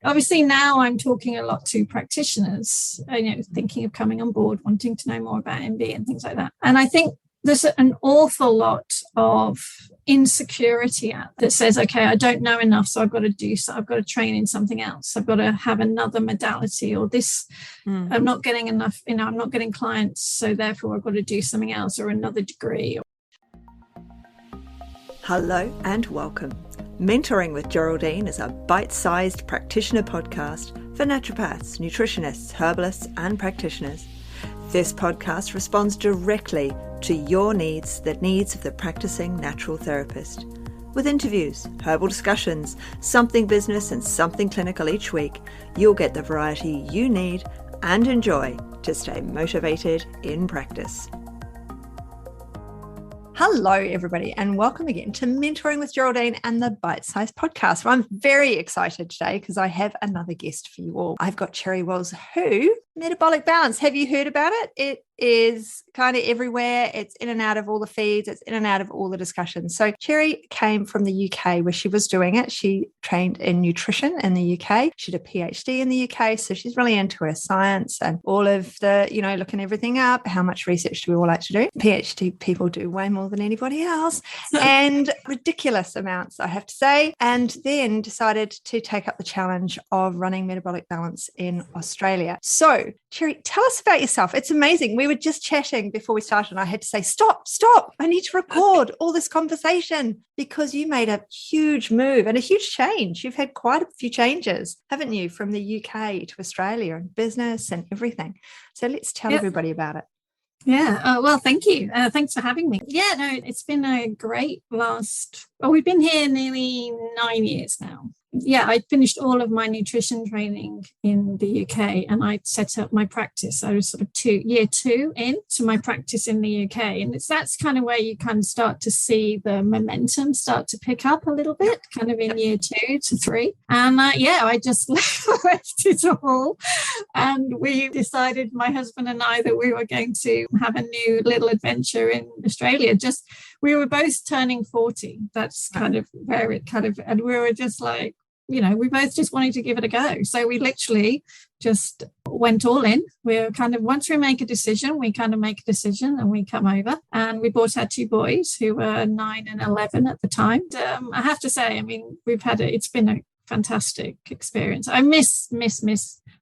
obviously now I'm talking a lot to practitioners, thinking of coming on board, wanting to know more about MB and things like that. And I think there's an awful lot of insecurity out that says, okay, I don't know enough, so I've got to train in something else. I've got to have another modality, or this, I'm not getting enough, I'm not getting clients, so therefore I've got to do something else or another degree. Hello and welcome. Mentoring with Geraldine is a bite-sized practitioner podcast for naturopaths, nutritionists, herbalists and practitioners. This podcast responds directly to your needs, the needs of the practicing natural therapist. With interviews, herbal discussions, something business and something clinical each week, you'll get the variety you need and enjoy to stay motivated in practice. Hello, everybody, and welcome again to Mentoring with Geraldine and the Bite Size Podcast. Well, I'm very excited today because I have another guest for you all. I've got Cherry Wills, Metabolic Balance. Have you heard about it? It is kind of everywhere. It's in and out of all the feeds. It's in and out of all the discussions. So Cherry came from the UK where she was doing it. She trained in nutrition in the UK. She did a PhD in the UK. So she's really into her science and all of the, looking everything up. How much research do we all like to do? PhD people do way more than anybody else and ridiculous amounts, I have to say. And then decided to take up the challenge of running Metabolic Balance in Australia. So Cherry, tell us about yourself. It's amazing. We were just chatting before we started and I had to say, stop. I need to record all this conversation because you made a huge move and a huge change. You've had quite a few changes, haven't you, from the UK to Australia and business and everything. So let's tell everybody about it. Yeah. Well, thank you. Thanks for having me. Yeah, no, it's been a great we've been here nearly 9 years now. Yeah, I finished all of my nutrition training in the UK and I set up my practice. I was sort of year two into my practice in the UK. And that's kind of where you kind of start to see the momentum start to pick up a little bit, kind of in year 2 to 3. And I just left it all. And we decided, my husband and I, that we were going to have a new little adventure in Australia. We were both turning 40. That's kind of where it and we were just like, we both just wanted to give it a go. So we literally just went all in. We're once we make a decision, we make a decision and we come over. And we brought our 2 boys who were 9 and 11 at the time. And, I have to say, it's been a fantastic experience. I miss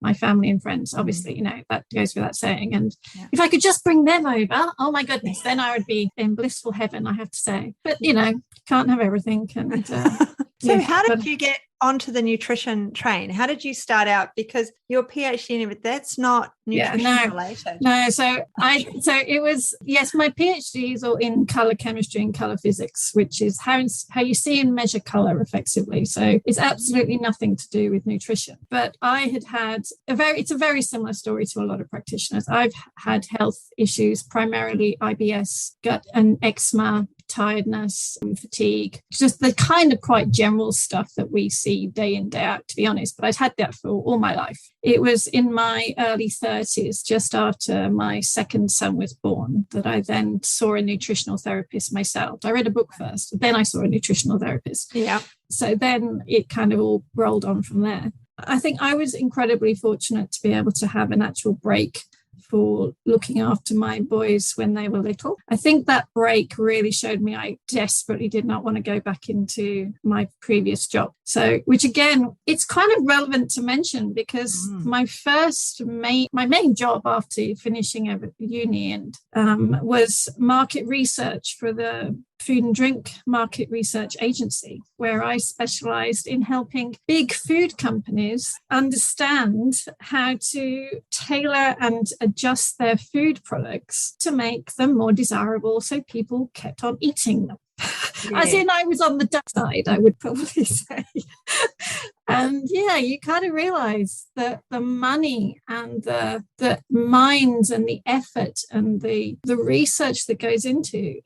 my family and friends, obviously, that goes without saying. And if I could just bring them over, oh my goodness, then I would be in blissful heaven, I have to say. But, can't have everything. And so how did you get onto the nutrition train? How did you start out? Because your PhD, that's not nutrition related. No, so it was, yes, my PhD is all in colour chemistry and colour physics, which is how you see and measure colour effectively. So it's absolutely nothing to do with nutrition. But I had it's a very similar story to a lot of practitioners. I've had health issues, primarily IBS, gut and eczema, tiredness and fatigue, just the kind of quite general stuff that we see day in, day out, to be honest. But I'd had that for all my life. It was in my early 30s, just after my second son was born, that I then saw a nutritional therapist myself. I read a book first, then I saw a nutritional therapist. Yeah. So then it kind of all rolled on from there. I think I was incredibly fortunate to be able to have an actual break for looking after my boys when they were little. I think that break really showed me I desperately did not want to go back into my previous job. So, which again, it's kind of relevant to mention because my main job after finishing at uni was market research for the Food and Drink Market Research Agency, where I specialised in helping big food companies understand how to tailor and adjust their food products to make them more desirable so people kept on eating them. Yeah. As in, I was on the dark side, I would probably say. And you kind of realise that the money and the minds and the effort and the research that goes into,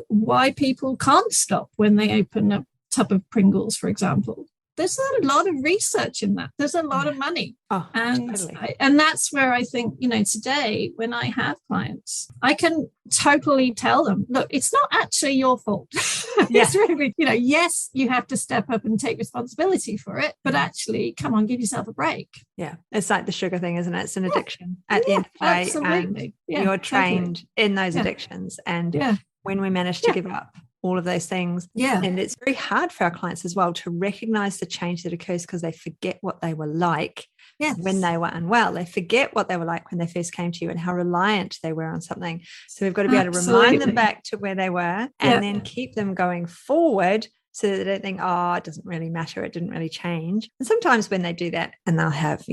why people can't stop when they open a tub of Pringles, for example. there's a lot of research in that. There's a lot of money. Totally. And that's where I think, today when I have clients, I can totally tell them, look, it's not actually your fault. It's really, yes, you have to step up and take responsibility for it, but actually, come on, give yourself a break. Yeah. It's like the sugar thing, isn't it? It's an addiction at the end of the day. Absolutely. And you're trained in those addictions. And when we manage to give up all of those things. Yeah. And it's very hard for our clients as well to recognize the change that occurs because they forget what they were like when they were unwell. They forget what they were like when they first came to you and how reliant they were on something. So we've got to be able to remind them back to where they were and then keep them going forward so that they don't think, it doesn't really matter. It didn't really change. And sometimes when they do that and they'll have,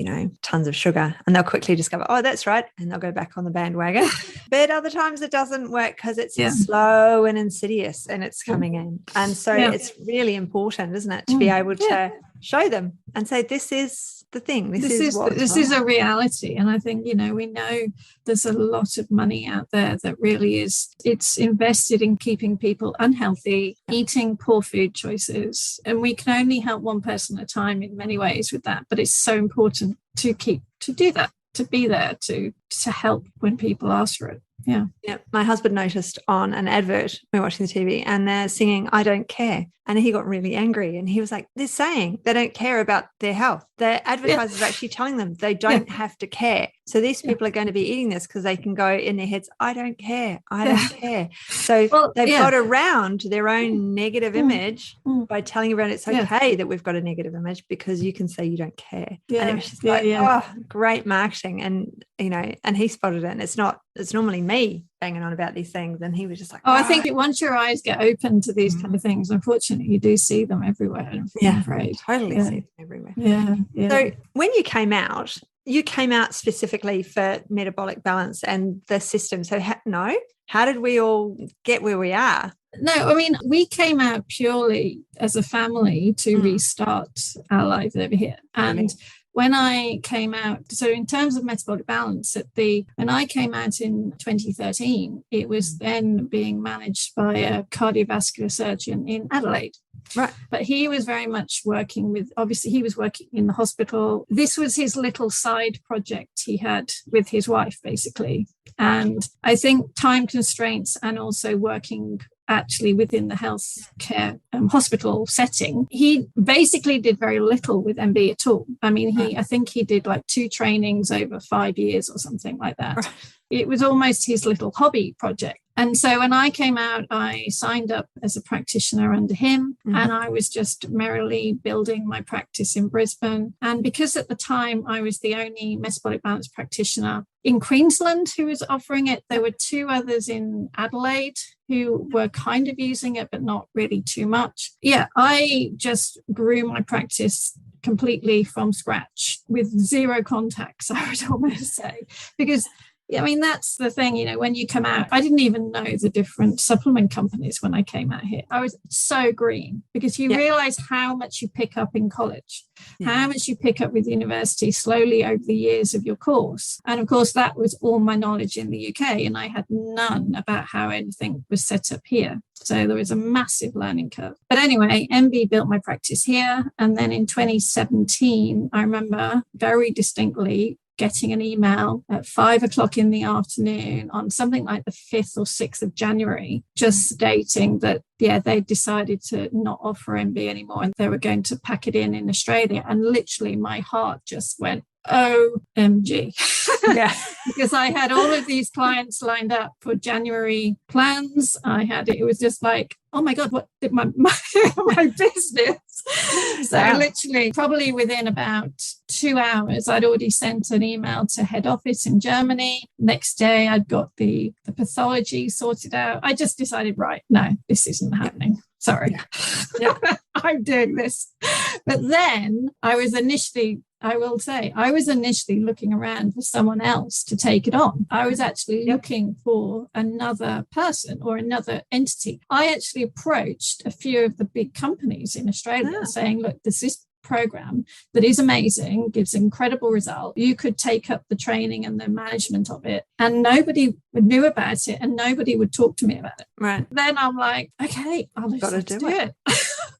tons of sugar and they'll quickly discover, that's right. And they'll go back on the bandwagon. But other times it doesn't work because it's slow and insidious and it's coming in. And so it's really important, isn't it, to be able to show them and say, this is the thing. This is a reality. And I think, we know there's a lot of money out there that really it's invested in keeping people unhealthy, eating poor food choices. And we can only help one person at a time in many ways with that. But it's so important to do that, to be there, to help when people ask for it. Yeah. My husband noticed on an advert, we were watching the TV, and they're singing "I Don't Care." And he got really angry and he was like, they're saying they don't care about their health. The advertisers are actually telling them they don't have to care. So these people are going to be eating this because they can go in their heads, I don't care. I don't care. So they've got around their own negative image by telling everyone it's okay that we've got a negative image because you can say you don't care. And it was just great marketing. And, and he spotted it. And it's normally me banging on about these things. And he was just like, I think once your eyes get open to these kind of things, unfortunately, you do see them everywhere. I'm afraid. Totally see them everywhere. Yeah. So when you came out specifically for metabolic balance and the system. So how did we all get where we are? No, I mean, we came out purely as a family to restart our lives over here. And when I came out, so in terms of metabolic balance, when I came out in 2013, it was then being managed by a cardiovascular surgeon in Adelaide. Right. But he was very much obviously he was working in the hospital. This was his little side project he had with his wife, basically. And I think time constraints and also working actually within the healthcare hospital setting, he basically did very little with MB at all. I mean, I think he did like 2 trainings over 5 years or something like that. Right. It was almost his little hobby project. And so when I came out, I signed up as a practitioner under him, and I was just merrily building my practice in Brisbane. And because at the time I was the only metabolic balance practitioner in Queensland who was offering it, there were 2 others in Adelaide who were kind of using it, but not really too much. Yeah, I just grew my practice completely from scratch with 0 contacts, I would almost say, because I mean, that's the thing, when you come out, I didn't even know the different supplement companies when I came out here. I was so green because you realize how much you pick up in college, how much you pick up with university slowly over the years of your course. And of course, that was all my knowledge in the UK, and I had none about how anything was set up here. So there was a massive learning curve. But anyway, MB built my practice here. And then in 2017, I remember very distinctly getting an email at 5:00 in the afternoon on something like the 5th or 6th of January, just stating that, they decided to not offer MB anymore and they were going to pack it in Australia. And literally my heart just went, OMG. Because I had all of these clients lined up for January plans. It was just like, oh my God, what did my business? So literally probably within about 2 hours, I'd already sent an email to head office in Germany. Next day, I'd got the pathology sorted out. I just decided, right, no, this isn't happening. Sorry. I'm doing this. But then I was initially looking around for someone else to take it on. I was actually looking for another person or another entity. I actually approached a few of the big companies in Australia saying, look, there's this program that is amazing, gives incredible result. You could take up the training and the management of it, and nobody knew about it and nobody would talk to me about it. Right. Then I'm like, okay, I'll just do it.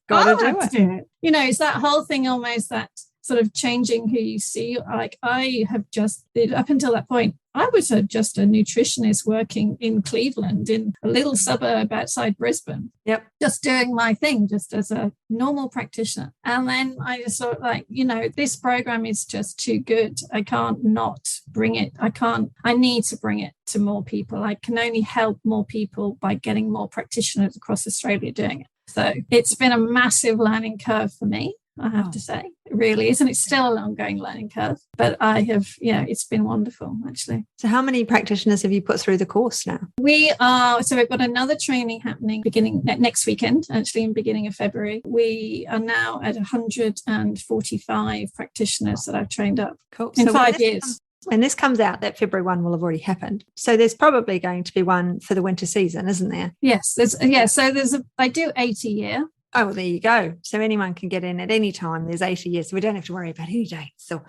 Got to do it. You know, it's that whole thing almost that sort of changing who you see. Like I have just, up until that point, I was just a nutritionist working in Cleveland in a little suburb outside Brisbane. Yep. Just doing my thing, just as a normal practitioner. And then I just thought, like, you know, this program is just too good. I can't not bring it. I need to bring it to more people. I can only help more people by getting more practitioners across Australia doing it. So it's been a massive learning curve for me, I have to say. It really is. And it's still an ongoing learning curve. But I have, it's been wonderful, actually. So how many practitioners have you put through the course now? We've got another training happening beginning next weekend, actually in beginning of February. We are now at 145 practitioners that I've trained up in 5 years. When this comes out, that February one will have already happened. So there's probably going to be one for the winter season, isn't there? Yes. I do 80 a year. Oh, well, there you go. So anyone can get in at any time. There's 80 years, so we don't have to worry about any dates. So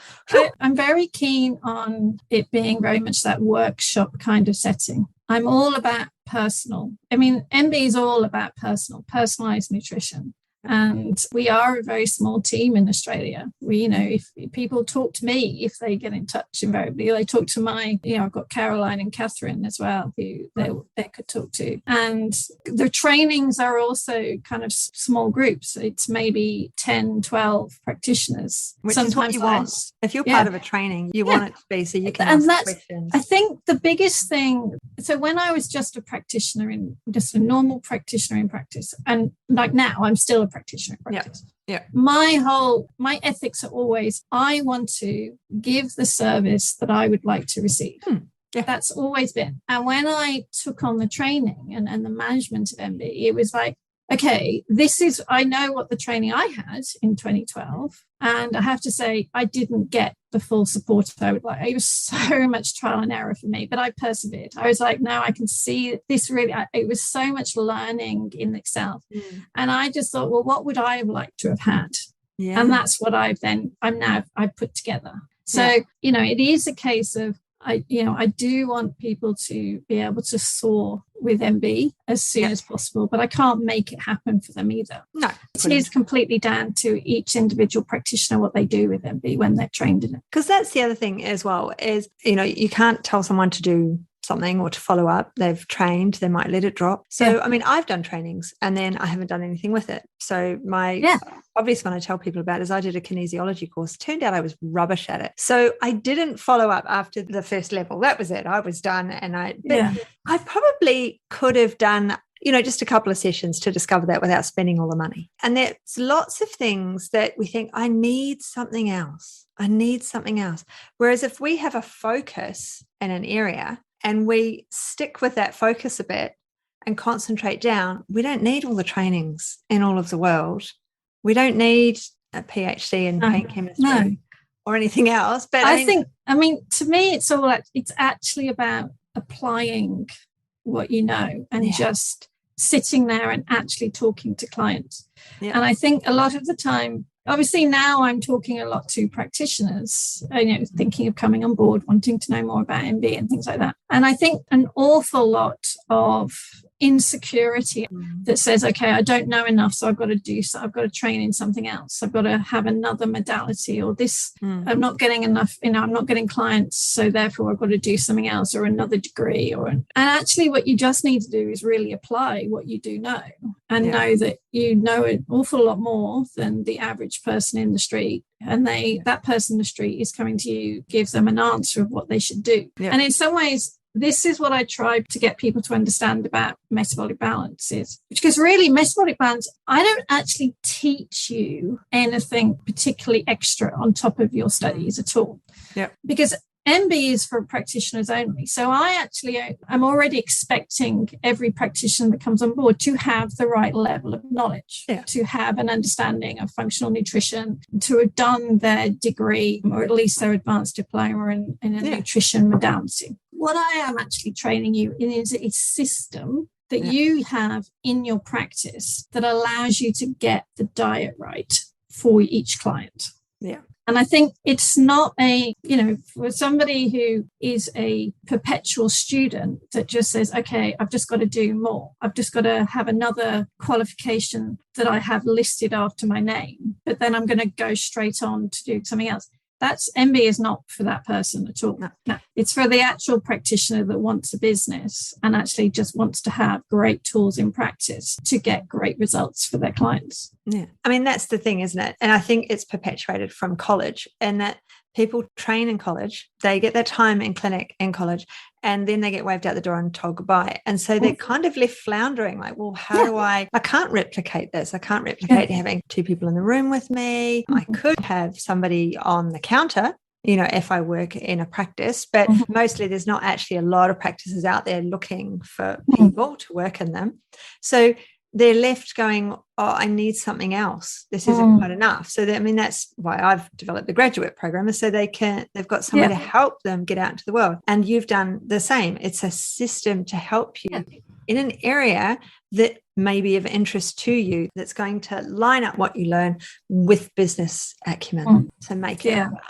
I'm very keen on it being very much that workshop kind of setting. I'm all about personal. I mean, MB is all about personalised nutrition. And we are a very small team in Australia. If people talk to me, if they get in touch, invariably, they talk to I've got Caroline and Catherine as well, who they could talk to. And the trainings are also kind of small groups. It's maybe 10, 12 practitioners. Which sometimes is what you want. If you're part of a training, you want it to be so you can ask questions. I think the biggest thing, so when I was just a normal practitioner in practice, and like now I'm still a practitioner in practice. Yeah. My ethics are always, I want to give the service that I would like to receive. Yeah. That's always been. And when I took on the training and the management of MB, it was like, okay, I know what the training I had in 2012. And I have to say, I didn't get the full support I would like. It was so much trial and error for me, but I persevered. I was like, no, I can see this really, it was so much learning in itself. And I just thought, well, what would I have liked to have had? Yeah. And that's what I've put together. So, it is a case of, I do want people to be able to soar with MB as soon as possible, but I can't make it happen for them either. No. It is completely down to each individual practitioner what they do with MB when they're trained in it. Because that's the other thing as well is, you can't tell someone to do something or to follow up. They've trained, they might let it drop. So, I mean, I've done trainings and then I haven't done anything with it. So my obvious one I tell people about is I did a kinesiology course. Turned out I was rubbish at it. So I didn't follow up after the first level. That was it. I was done. And I probably could have done, just a couple of sessions to discover that without spending all the money. And there's lots of things that we think, I need something else. Whereas if we have a focus in an area and we stick with that focus a bit and concentrate down, we don't need all the trainings in all of the world. We don't need a PhD in paint chemistry or anything else. But I think, to me, it's actually about applying what you know and just sitting there and actually talking to clients. Yeah. And I think a lot of the time, obviously now I'm talking a lot to practitioners, thinking of coming on board, wanting to know more about MB and things like that. And I think an awful lot of insecurity that says, okay, I don't know enough, so I've got to train in something else. I've got to have another modality, or this, I'm not getting enough, I'm not getting clients, so therefore I've got to do something else or another degree. And actually what you just need to do is really apply what you do know and know that you know an awful lot more than the average person in the street. And that person in the street is coming to you, gives them an answer of what they should do. Yeah. And in some ways, this is what I try to get people to understand about metabolic balance is, because really metabolic balance, I don't actually teach you anything particularly extra on top of your studies at all. Yeah. Because MB is for practitioners only. So I'm already expecting every practitioner that comes on board to have the right level of knowledge, to have an understanding of functional nutrition, to have done their degree or at least their advanced diploma in a nutrition modality. What I am actually training you in is a system that you have in your practice that allows you to get the diet right for each client. Yeah. And I think it's not for somebody who is a perpetual student that just says, okay, I've just got to do more. I've just got to have another qualification that I have listed after my name, but then I'm going to go straight on to do something else. That's MB is not for that person at all. No. It's for the actual practitioner that wants a business and actually just wants to have great tools in practice to get great results for their clients. Yeah. I mean, that's the thing, isn't it? And I think it's perpetuated from college, and that people train in college, they get their time in clinic in college, and then they get waved out the door and told goodbye. And so they're kind of left floundering, like, well, how do I can't replicate this. I can't replicate having two people in the room with me. I could have somebody on the counter, if I work in a practice, but mostly there's not actually a lot of practices out there looking for people to work in them. So they're left going, oh, I need something else. This isn't quite enough. So that's why I've developed the graduate program, is so they've got someone to help them get out into the world. And you've done the same. It's a system to help you in an area that may be of interest to you, that's going to line up what you learn with business acumen to make it work,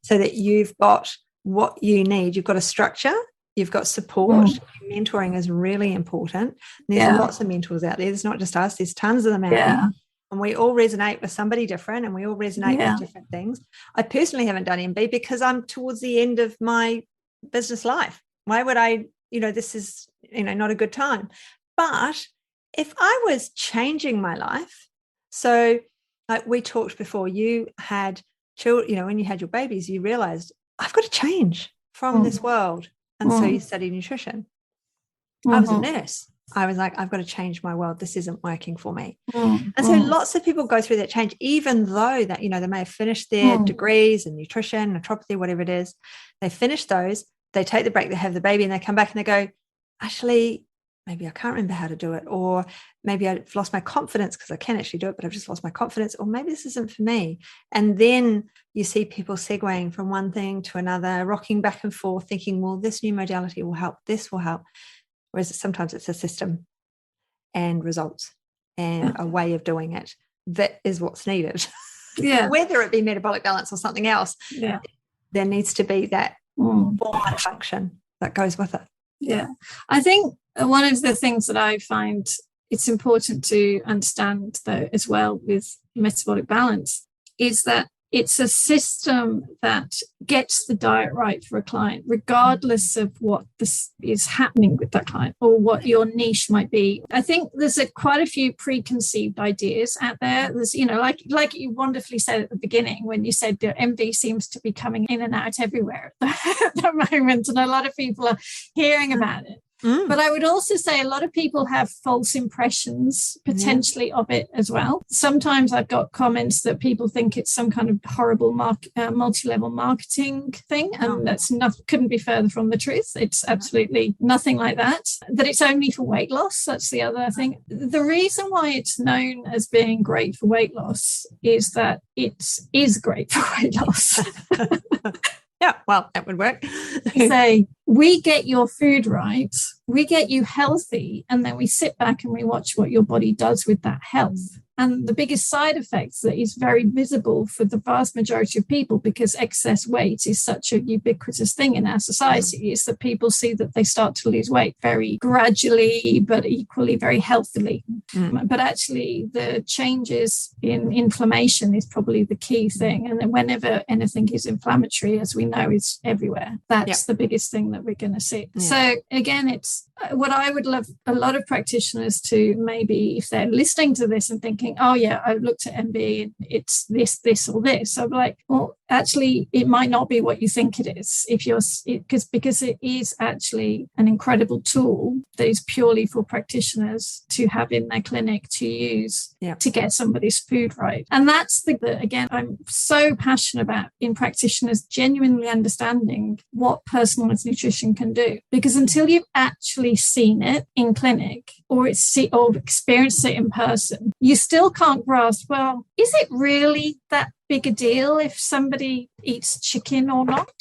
so that you've got what you need. You've got a structure. You've got support. Mentoring is really important. There's lots of mentors out there. There's not just us. There's tons of them out there. And we all resonate with somebody different, and we all resonate with different things. I personally haven't done MB because I'm towards the end of my business life. Why would I, this is, not a good time. But if I was changing my life, so like we talked before, you had children, when you had your babies, you realized I've got to change from this world. And so you study nutrition. I was a nurse. I was like, I've got to change my world. This isn't working for me. And so lots of people go through that change, even though that, they may have finished their degrees in nutrition, naturopathy, whatever it is. They finish those, they take the break, they have the baby, and they come back and they go, actually, maybe I can't remember how to do it. Or maybe I've lost my confidence because I can actually do it, but I've just lost my confidence. Or maybe this isn't for me. And then you see people segueing from one thing to another, rocking back and forth, thinking, well, this new modality will help, this will help. Whereas sometimes it's a system and results and a way of doing it that is what's needed. Whether it be metabolic balance or something else, there needs to be that form and function that goes with it. Yeah. I think one of the things that I find it's important to understand, though, as well with metabolic balance, is that it's a system that gets the diet right for a client, regardless of what this is happening with that client or what your niche might be. I think there's quite a few preconceived ideas out there. There's, like you wonderfully said at the beginning when you said that MD seems to be coming in and out everywhere at the moment, and a lot of people are hearing about it. But I would also say a lot of people have false impressions potentially of it as well. Sometimes I've got comments that people think it's some kind of horrible multi-level marketing thing, and that's couldn't be further from the truth. It's absolutely nothing like that. That it's only for weight loss. That's the other thing. The reason why it's known as being great for weight loss is that it is great for weight loss. Yeah, well, that would work. Say, we get your food right, we get you healthy, and then we sit back and we watch what your body does with that health. And the biggest side effects that is very visible for the vast majority of people, because excess weight is such a ubiquitous thing in our society, is that people see that they start to lose weight very gradually, but equally very healthily. But actually, the changes in inflammation is probably the key thing. And then whenever anything is inflammatory, as we know, is everywhere. That's the biggest thing that we're going to see. So again, it's what I would love a lot of practitioners to maybe, if they're listening to this and thinking, oh yeah, I've looked at MB and it's this or this. I'm like, well, actually, it might not be what you think it is because it is actually an incredible tool that is purely for practitioners to have in their clinic to use to get somebody's food right. And that's again, I'm so passionate about in practitioners genuinely understanding what personalised nutrition nutrition can do. Because until you've actually seen it in clinic or experienced it in person, you still can't grasp, well, is it really that big a deal if somebody eats chicken or not?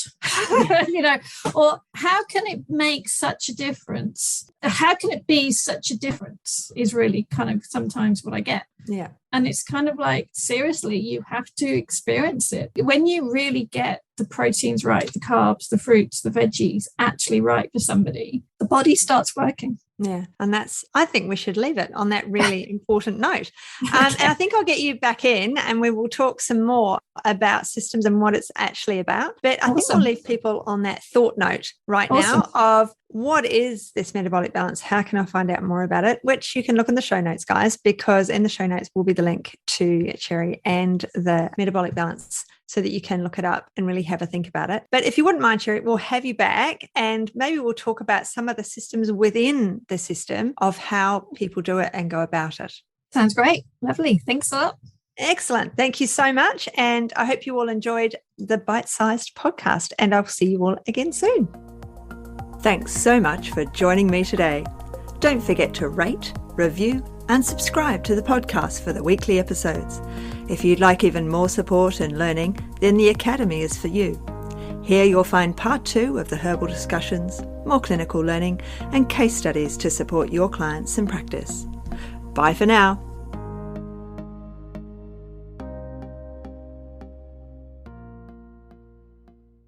Or how can it make such a difference? How can it be such a difference is really kind of sometimes what I get. Yeah. And it's kind of like, seriously, you have to experience it. When you really get the proteins right, the carbs, the fruits, the veggies actually right for somebody, the body starts working. Yeah. And I think we should leave it on that really important note. And I think I'll get you back in and we will talk some more about systems and what it's actually about. But I think we'll leave people on that thought note right now of what is this metabolic balance? How can I find out more about it? Which you can look in the show notes, guys, because in the show notes will be the link to Cherry and the metabolic balance so that you can look it up and really have a think about it. But if you wouldn't mind, Cherry, we'll have you back and maybe we'll talk about some of the systems within the system of how people do it and go about it. Sounds great. Lovely. Thanks a lot. Excellent. Thank you so much. And I hope you all enjoyed the Bite-Sized podcast and I'll see you all again soon. Thanks so much for joining me today. Don't forget to rate, review, and subscribe to the podcast for the weekly episodes. If you'd like even more support and learning, then the Academy is for you. Here you'll find part 2 of the herbal discussions, more clinical learning, and case studies to support your clients in practice. Bye for now.